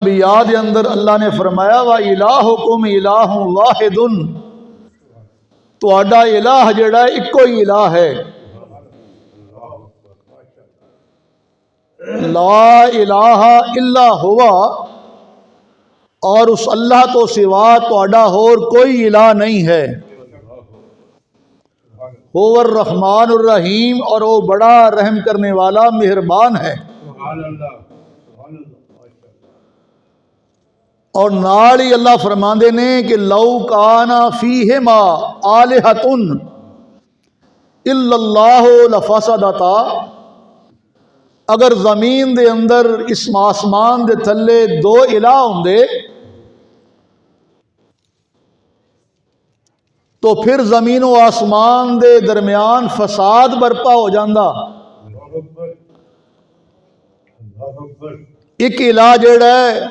یاد اندر اللہ نے فرمایا وَإِلَٰهُكُمْ إِلَٰهٌ وَاحِدٌ، تہاڈا الہ جڑا ہے اکو ہی الہ ہے، لا الہ الا ہوا، اور اس اللہ تو سوا تہاڈا اور کوئی الہ نہیں ہے، هو الرحمن الرحیم، اور وہ بڑا رحم کرنے والا مہربان ہے۔ اور نال ہی اللہ فرماندے نے کہ لو کان فیہما آلہۃ الا اللہ لفسدتا، اگر زمین دے اندر اس آسمان دے تھلے دو الہ ہوندے تو پھر زمین و آسمان دے درمیان فساد برپا ہو جاندہ۔ ایک الہ جڑا ہے